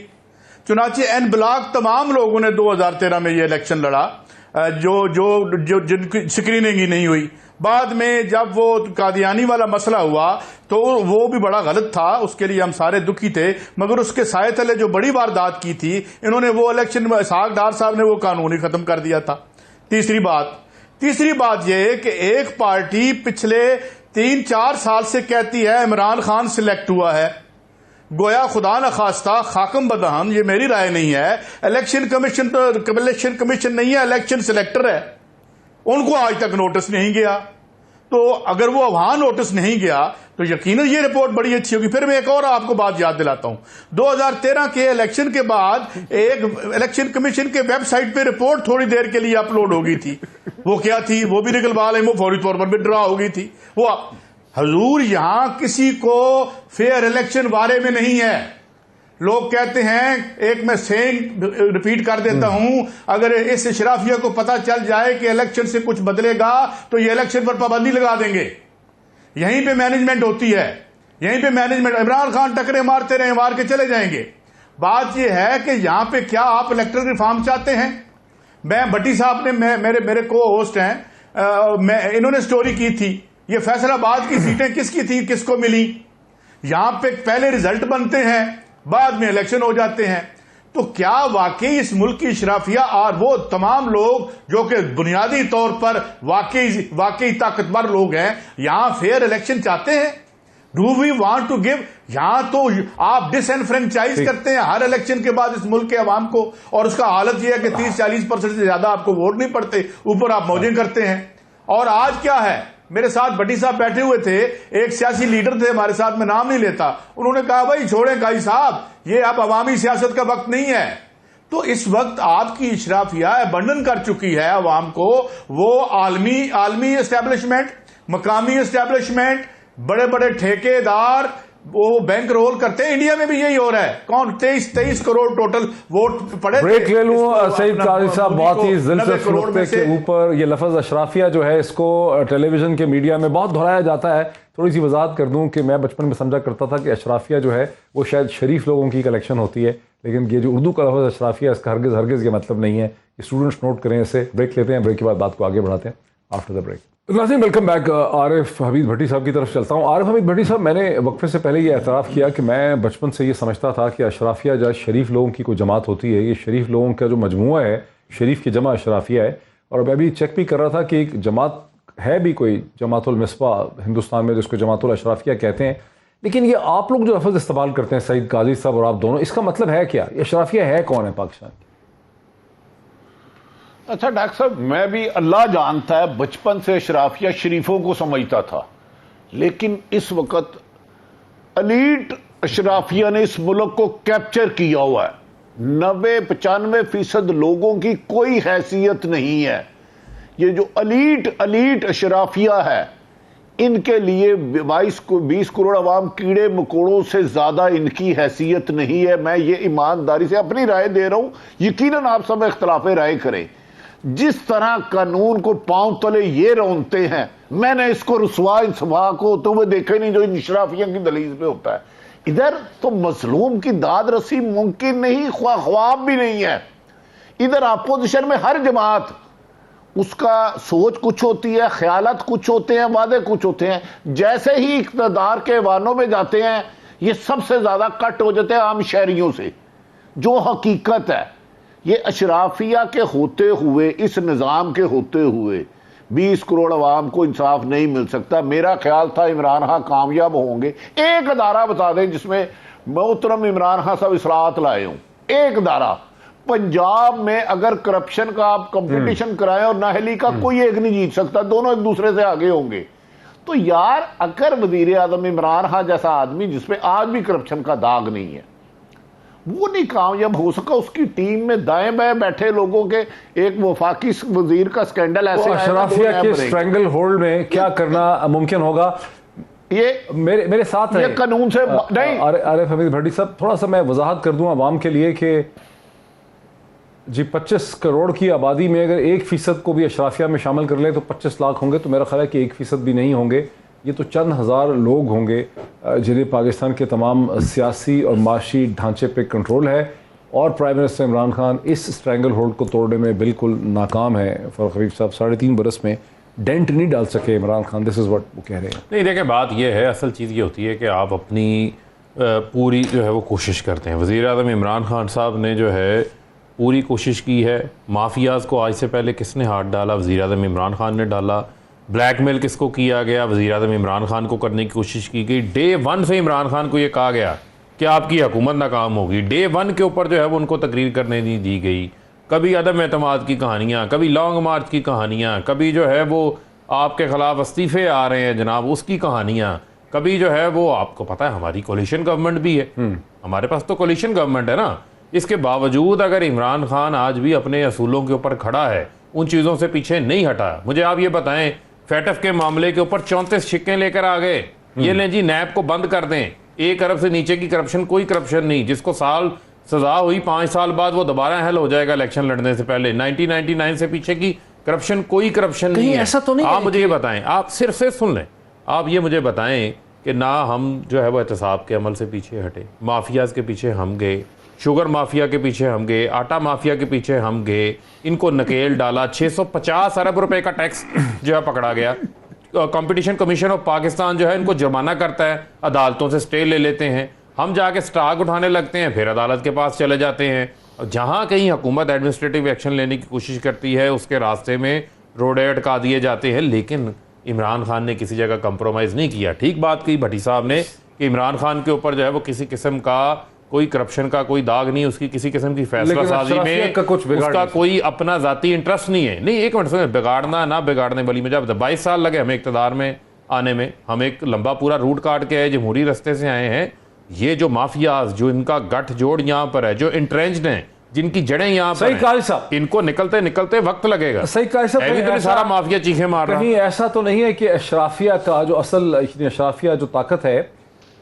चुनाचे एन ब्लॉक तमाम लोगों ने 2013 में ये इलेक्शन लड़ा, जिनकी स्क्रीनिंग ही नहीं हुई। बाद में जब वो कादियानी वाला मसला हुआ तो वो भी बड़ा गलत था, उसके लिए हम सारे दुखी थे, मगर उसके साए तले जो बड़ी वारदात की थी इन्होंने, वो इलेक्शन में इसाक डार साहब ने वो कानून ही खत्म कर दिया था। तीसरी बात यह कि एक पार्टी पिछले 3-4 साल से कहती है इमरान खान सिलेक्ट हुआ है, गोया खुदा न खास्ता खाकम बदहान, ये मेरी राय नहीं है, इलेक्शन कमीशन तो इलेक्शन कमीशन नहीं है, इलेक्शन सिलेक्टर है, उनको आज तक नोटिस नहीं गया। तो अगर वो वहां नोटिस नहीं गया तो यकीनन ये रिपोर्ट बड़ी अच्छी होगी। फिर मैं एक और आपको बात याद दिलाता हूं, 2013 के इलेक्शन के बाद एक इलेक्शन कमीशन के वेबसाइट पे रिपोर्ट थोड़ी देर के लिए अपलोड हो गई थी। वो क्या थी, वो भी निकलवा लें, वो फौरी तौर पर विड्रॉ हो गई थी। वो हजूर, यहां किसी को फेयर इलेक्शन बारे में नहीं है। लोग कहते हैं, एक मैं सेइंग रिपीट कर देता हूं, अगर इस इशराफिया को पता चल जाए कि इलेक्शन से कुछ बदलेगा तो ये इलेक्शन पर पाबंदी लगा देंगे। यहीं पे मैनेजमेंट होती है, यहीं पे मैनेजमेंट। इमरान खान टकरे मारते रहे, मार के चले जाएंगे। बात यह है कि यहां पे क्या आप इलेक्टरल रिफॉर्म चाहते हैं? मैं भट्टी साहब ने, मेरे को होस्ट हैं, इन्होंने स्टोरी की थी, ये फैसलाबाद की सीटें किसकी थी, किसको मिली। यहां पे पहले रिजल्ट बनते हैं, बाद में इलेक्शन हो जाते हैं। तो क्या वाकई इस मुल्क की इशराफिया और वो तमाम लोग जो कि बुनियादी तौर पर वाकई ताकतवर लोग हैं, यहां फेयर इलेक्शन चाहते हैं? Do we want to give? यहां तो आप डिसएनफ्रेंचाइज करते हैं हर इलेक्शन के बाद इस मुल्क के अवाम को, और उसका हालत यह है कि 30-40% से ज्यादा आपको वोट नहीं पड़ते, ऊपर आप मौजें करते हैं। और आज क्या है, मेरे साथ भट्टी साहब बैठे हुए थे, एक सियासी लीडर थे हमारे साथ, मैं नाम नहीं लेता, उन्होंने कहा भाई छोड़ें काई साहब, ये अब अवामी सियासत का वक्त नहीं है। तो इस वक्त आपकी इशराफिया अबंडन कर चुकी है अवाम को, वो आलमी एस्टेब्लिशमेंट, मकामी एस्टेब्लिशमेंट, बड़े बड़े ठेकेदार वो बैंक रोल करते हैं। इंडिया में भी यही हो रहा है। कौन 23 करोड़ टोटल वोट पड़े। ब्रेक ले लूं सईद काजी साहब, बहुत ही दिलचस्प नुक्ते के ऊपर। ये लफ्ज अशराफिया जो है, इसको टेलीविजन के मीडिया में बहुत दोहराया जाता है। थोड़ी सी वजाहत कर दूं कि मैं बचपन में समझा करता था कि अशराफिया जो है वो शायद शरीफ लोगों की कलेक्शन होती है, लेकिन ये जो उर्दू का लफ्ज अशराफिया, इसका हरगिज ये मतलब नहीं है। स्टूडेंट्स नोट करें इसे। ब्रेक लेते हैं, ब्रेक के बाद बात को आगे बढ़ाते हैं आफ्टर द ब्रेक। नाज़रीन, वेलकम बैक। आरिफ हमीद भट्टी साहब की तरफ चलता हूँ। आरिफ हमीद भट्टी साहब, मैंने वक्फे से पहले ये एतराफ़ किया कि मैं बचपन से ये समझता था कि अशराफिया जो शरीफ लोगों की कोई जमात होती है, ये शरीफ लोगों का जो मजमुआ है, शरीफ की जमा अशराफिया है। और मैं अभी चेक भी कर रहा था कि एक जमात है भी कोई, जमातुल मिसबा हिंदुस्तान में, जिसको जमातुल अशराफिया कहते हैं। लेकिन ये आप लोग जो लफ्ज़ इस्तेमाल करते हैं सईद काजी साहब और आप दोनों, इसका मतलब है क्या? ये अशराफिया है कौन है पाकिस्तान? अच्छा डॉक्टर साहब, मैं भी अल्लाह जानता है बचपन से अशराफिया शरीफों को समझता था, लेकिन इस वक्त अलीट अशराफिया ने इस मुल्क को कैप्चर किया हुआ है। 90-95% लोगों की कोई हैसियत नहीं है। ये जो अलीट अशराफिया है, इनके लिए 20 करोड़ अवाम कीड़े मकोड़ों से ज्यादा इनकी हैसियत नहीं है। मैं ये ईमानदारी से अपनी राय दे रहा हूं, यकीनन आप सब इख्तलाफ राय करें। जिस तरह कानून को पांव तले ये रौंदते हैं, मैंने इसको रुसवा इंसफा को होते हुए देखे नहीं जो इन इशराफिया की दलील पे होता है। इधर तो मजलूम की दाद रसी मुमकिन नहीं, ख्वाब भी नहीं है। इधर अपोजिशन में हर जमात, उसका सोच कुछ होती है, ख्यालात कुछ होते हैं, वादे कुछ होते हैं। जैसे ही इक़्तिदार के वानों में जाते हैं, ये सबसे ज्यादा कट हो जाते हैं आम शहरियों से। जो हकीकत है, ये अशराफिया के होते हुए, इस निज़ाम के होते हुए 20 करोड़ अवाम को इंसाफ नहीं मिल सकता। मेरा ख्याल था इमरान खान कामयाब होंगे। एक अदारा बता दें जिसमें मोहतरम इमरान खान साहब इस्लाहत लाए हों, एक अदारा। पंजाब में अगर करप्शन का आप कंपटीशन कराएं और नाहली का, कोई एक नहीं जीत सकता, दोनों एक दूसरे से आगे होंगे। तो यार, अगर वजीर आजम इमरान खान जैसा आदमी जिसपे आज भी करप्शन का दाग नहीं है, वो नहीं कामयाब हो सका, उसकी टीम में दाएं बाएं बैठे लोगों के एक वफाकी वजीर का स्कैंडल ऐसे अशराफिया के स्ट्रैंगल होल्ड में क्या करना मुमकिन होगा? ये मेरे साथ है, ये कानून से नहीं। आरिफ हमीद भट्टी साहब, थोड़ा सा मैं वजाहत कर दूं आवाम के लिए कि जी 25 करोड़ की आबादी में अगर 1% को भी अशराफिया में शामिल कर लें तो 25 लाख होंगे। तो मेरा ख्याल है कि 1% भी नहीं होंगे, ये तो चंद हज़ार लोग होंगे जिन्हें पाकिस्तान के तमाम सियासी और माशी ढांचे पे कंट्रोल है। और प्राइम मिनिस्टर इमरान खान इस स्ट्रैंगल होल्ड को तोड़ने में बिल्कुल नाकाम है। फरूख हबीब साहब 3.5 बरस में डेंट नहीं डाल सके Imran Khan, this is what वो कह रहे हैं। नहीं, देखिए बात यह है, असल चीज़ ये होती है कि आप अपनी पूरी जो है वो कोशिश करते हैं। वज़ीर आज़म इमरान खान साहब ने जो है पूरी कोशिश की है। माफियाज़ को आज से पहले किसने हाथ डाला? वज़ीर आज़म इमरान खान ने डाला। ब्लैकमेल किसको किया गया? वज़ीर आज़म इमरान खान को करने की कोशिश की गई। डे 1 से इमरान खान को ये कहा गया कि आपकी हुकूमत नाकाम होगी। डे 1 के ऊपर जो है वो उनको तकरीर करने नहीं दी गई। कभी अदम एतमाद की कहानियाँ, कभी लॉन्ग मार्च की कहानियाँ, कभी जो है वो आपके ख़िलाफ़ इस्तीफ़े आ रहे हैं जनाब उसकी कहानियाँ, कभी जो है वो आपको पता है हमारी कोलिशन गवर्नमेंट भी है, हमारे पास तो कोलिशन गवर्नमेंट है ना। इसके बावजूद अगर इमरान खान आज भी अपने असूलों के ऊपर खड़ा है, उन चीज़ों से पीछे नहीं हटा। मुझे आप ये बताएं, फैटफ के मामले के ऊपर 34 शिक्के लेकर आ गए, ये लें जी नैब को बंद कर दें, 1 अरब से नीचे की करप्शन, कोई करप्शन नहीं। जिसको साल सजा हुई 5 साल बाद वो दोबारा हल हो जाएगा इलेक्शन लड़ने से पहले। 1999 से पीछे की करप्शन, कोई करप्शन नहीं है। ऐसा तो नहीं आप मुझे ये बताएं, आप सिर्फ से सुन लें, आप ये मुझे बताएं कि ना हम जो है वो एहतसाब के अमल से पीछे हटे, माफियाज के पीछे हम गए, शुगर माफिया के पीछे हम गए, आटा माफिया के पीछे हम गए, इनको नकेल डाला, 650 अरब रुपए का टैक्स जो है पकड़ा गया। कंपटीशन कमीशन ऑफ पाकिस्तान जो है इनको जुर्माना करता है, अदालतों से स्टे ले लेते हैं, हम जाके स्टॉक उठाने लगते हैं, फिर अदालत के पास चले जाते हैं। जहां कहीं हुकूमत एडमिनिस्ट्रेटिव एक्शन लेने की कोशिश करती है उसके रास्ते में रोडे अटका दिए जाते हैं। लेकिन इमरान खान ने किसी जगह कंप्रोमाइज़ नहीं किया। ठीक बात की भट्टी साहब ने कि इमरान खान के ऊपर जो है वो किसी किस्म का कोई करप्शन का कोई दाग नहीं, उसकी किसी किस्म की फैसला साजी में उसका कोई अपना जाती इंटरेस्ट नहीं है। नहीं, एक मिनट सुनिए, बिगाड़ना ना बिगाड़ने वाली में जब 22 साल लगे हमें इक़्तिदार में आने में, हम एक लंबा पूरा रूट काट के आए, जमहूरी रास्ते से आए हैं। ये जो माफियाज जो इनका गठ जोड़ यहाँ पर है, जो इंट्रेंच्ड हैं, जिनकी जड़ें यहाँ पर हैं, इनको निकलते निकलते वक्त लगेगा। सही कहा साहब, सारा माफिया चीखे मार रहा है। कहीं ऐसा तो नहीं है कि अशराफिया का जो असल अशराफिया जो ताकत है,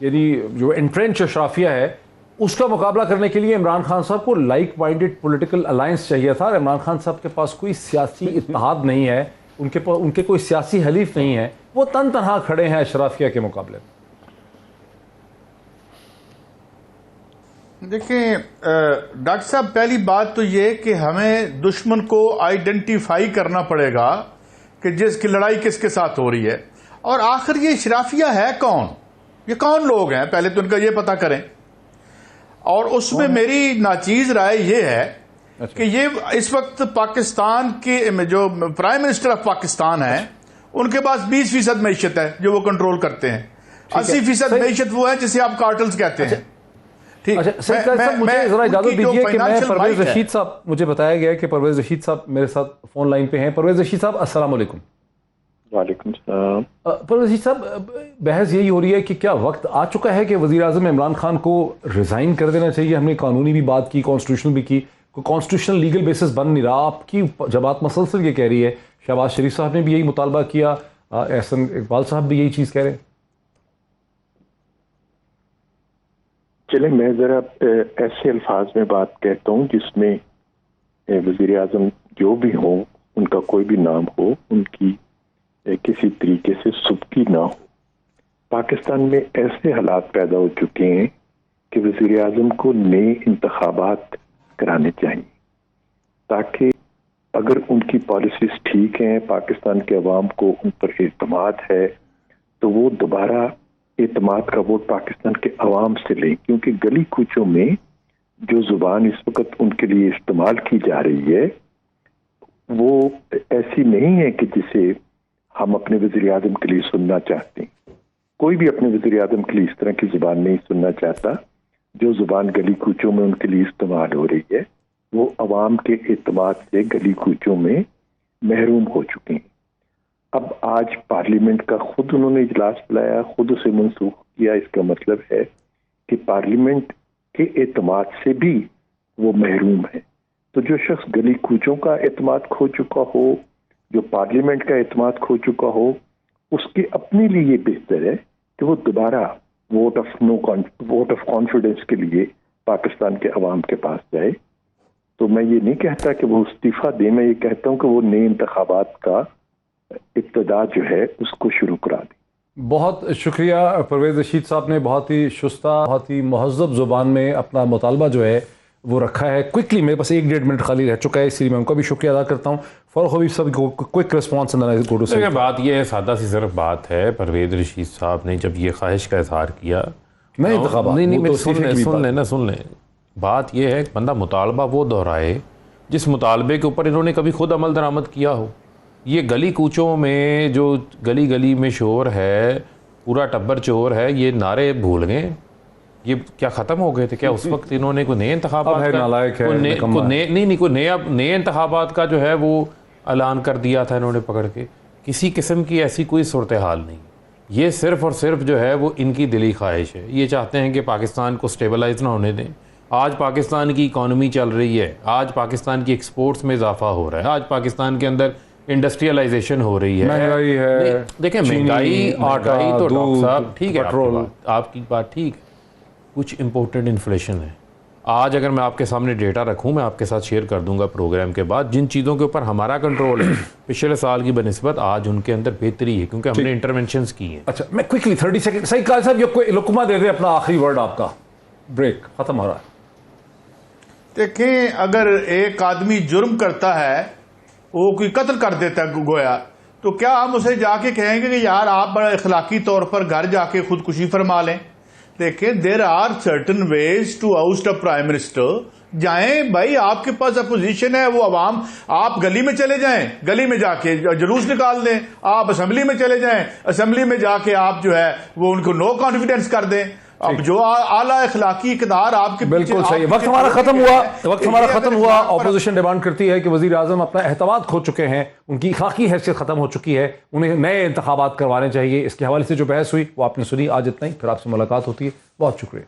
यानी जो एंट्रेंच अशराफिया है, उसका मुकाबला करने के लिए इमरान खान साहब को लाइक माइंडेड पॉलिटिकल अलायंस चाहिए था। इमरान खान साहब के पास कोई सियासी इत्तेहाद नहीं है, उनके कोई सियासी हलीफ नहीं है, वो तन तनहा खड़े हैं अशराफिया के मुकाबले में। देखिए डॉक्टर साहब, पहली बात तो ये कि हमें दुश्मन को आइडेंटिफाई करना पड़ेगा कि जिसकी लड़ाई किसके साथ हो रही है, और आखिर ये अशराफिया है कौन, ये कौन लोग हैं, पहले तो उनका ये पता करें। और उसमें मेरी नाचीज राय ये है कि ये इस वक्त पाकिस्तान के जो प्राइम मिनिस्टर ऑफ पाकिस्तान है, उनके पास 20% मैशत है जो वो कंट्रोल करते हैं। 80% मैशत वो है जिसे आप कार्टल्स कहते हैं। ठीक, मुझे जरा इजाजत दीजिए कि मैं परवेज रशीद साहब, मुझे बताया गया कि परवेज रशीद साहब मेरे साथ फोन लाइन पे हैं। परवेज रशीद साहब, अस्सलाम वालेकुम। वालेकुम सलाम। परवेज रशीद साहब, बहस यही हो रही है कि क्या वक्त आ चुका है कि वज़ीर आज़म इमरान खान को रिजाइन कर देना चाहिए? हमने कानूनी भी बात की, कॉन्स्टिट्यूशनल भी की, कोई कॉन्स्टिट्यूशनल लीगल बेसिस बन नहीं रहा। आपकी जमात मसलसल ये कह रही है, शहबाज शरीफ साहब ने भी यही मुतालबा किया, एहसन इकबाल साहब भी यही चीज़ कह रहे हैं। चले मैं ज़रा ऐसे अल्फाज में बात कहता हूँ जिसमें वज़ीर आज़म जो भी हों उनका कोई भी नाम हो, उनकी किसी तरीके से सुबकी ना हो। पाकिस्तान में ऐसे हालात पैदा हो चुके हैं कि वज़ीर आज़म को नए इंतखाबात कराने चाहिए, ताकि अगर उनकी पॉलिसीज ठीक हैं, पाकिस्तान के अवाम को उन पर एतमाद है, तो वो दोबारा एतमाद का वोट पाकिस्तान के अवाम से लें। क्योंकि गली कूचों में जो जुबान इस वक्त उनके लिए इस्तेमाल की जा रही है वो ऐसी नहीं है कि जिसे हम अपने वज़ीर आज़म के लिए सुनना चाहते हैं। कोई भी अपने वज़ीर आज़म के लिए इस तरह की जुबान नहीं सुनना चाहता। जो जुबान गली कूचों में उनके लिए इस्तेमाल हो रही है वो अवाम के एतमाद से गली कूचों में महरूम हो चुके हैं। अब आज पार्लियामेंट का खुद उन्होंने इजलास बुलाया, खुद उसे मनसूख किया। इसका मतलब है कि पार्लियामेंट के एतमाद से भी वो महरूम है। तो जो शख्स गली कूचों का एतमाद खो चुका हो, जो पार्लियामेंट का एतमाद खो चुका हो, उसके अपने लिए बेहतर है कि वो दोबारा वोट ऑफ कॉन्फिडेंस के लिए पाकिस्तान के अवाम के पास जाए। तो मैं ये नहीं कहता कि वो इस्तीफा दे, मैं ये कहता हूँ कि वो नए इंतखाबात का इब्तिदा जो है उसको शुरू करा दें। बहुत शुक्रिया परवेज़ रशीद साहब ने बहुत ही शुस्ता, बहुत ही महज़्ज़ब ज़ुबान में अपना मुतालबा जो है वो रखा है। क्विकली मेरे पास 1-1.5 मिनट खाली रह चुका है, इसलिए मैं उनका भी शुक्रिया अदा करता हूँ। फ़ारूक हबीब साहब को क्विक रिस्पॉन्स देखिए, बात ये है, सादा सी सिर्फ बात है, परवेज़ रशीद साहब ने जब ये ख्वाहिश का इजहार किया, सुन लें, बात यह है कि बंदा मुतालबा वो दोहराए जिस मुतालबे के ऊपर इन्होंने कभी खुद अमल दरामद किया हो। ये गली कूचों में जो गली गली में शोर है, पूरा टब्बर चोर है, ये नारे भूल गए? ये क्या ख़त्म हो गए थे क्या उस वक्त? इन्होंने कोई नए इंतखाबात नए इंतखाबात का जो है वो ऐलान कर दिया था इन्होंने पकड़ के। किसी किस्म की ऐसी कोई सूरत हाल नहीं। ये सिर्फ और सिर्फ जो है वो इनकी दिली ख्वाहिश है। ये चाहते हैं कि पाकिस्तान को स्टेबलाइज ना होने दें। आज पाकिस्तान की इकॉनमी चल रही है, आज पाकिस्तान की एक्सपोर्ट्स में इजाफा हो रहा है, आज पाकिस्तान के अंदर इंडस्ट्रियलाइजेशन हो रही है, महंगाई है। देखें, महंगाई तो डॉक्टर साहब ठीक है, पेट्रोल, आपकी बात ठीक है, कुछ इम्पोर्टेंट इन्फ्लेशन है। आज अगर मैं आपके सामने डेटा रखूं, मैं आपके साथ शेयर कर दूंगा प्रोग्राम के बाद, जिन चीज़ों के ऊपर हमारा कंट्रोल है पिछले साल की बनिस्बत आज उनके अंदर बेहतरी है, क्योंकि हमने इंटरवेंशंस की हैं। अच्छा, मैं क्विकली 30 सेकंड सही कहा साहब, ये कोई लुकमा दे दे अपना आखिरी वर्ड आपका, ब्रेक खत्म हो रहा है। देखें, अगर एक आदमी जुर्म करता है, वो कोई कत्ल कर देता है गोया, तो क्या हम उसे जाके कहेंगे कि यार आप बड़ा इखलाकी तौर पर घर जाके खुदकुशी फरमा लें? देखें, there are certain ways to oust a prime minister. जाएं भाई, आपके पास अपोजिशन है, वो अवाम, आप गली में चले जाएं, गली में जाके जुलूस निकाल दें, आप असेंबली में चले जाएं, असेंबली में जाके आप जो है वो उनको नो कॉन्फिडेंस कर दें। अब जो आला इखलाकी इक़दार आपके बिल्कुल सही। वक्त हमारा खत्म हुआ। ऑपोजिशन डिमांड करती है कि वजीर आजम अपना एहतमाद खो चुके हैं, उनकी इखलाकी हैसियत खत्म हो चुकी है, उन्हें नए इंतखाबात करवाने चाहिए। इसके हवाले से जो बहस हुई वो आपने सुनी। आज इतना ही, फिर आपसे मुलाकात होती है। बहुत शुक्रिया।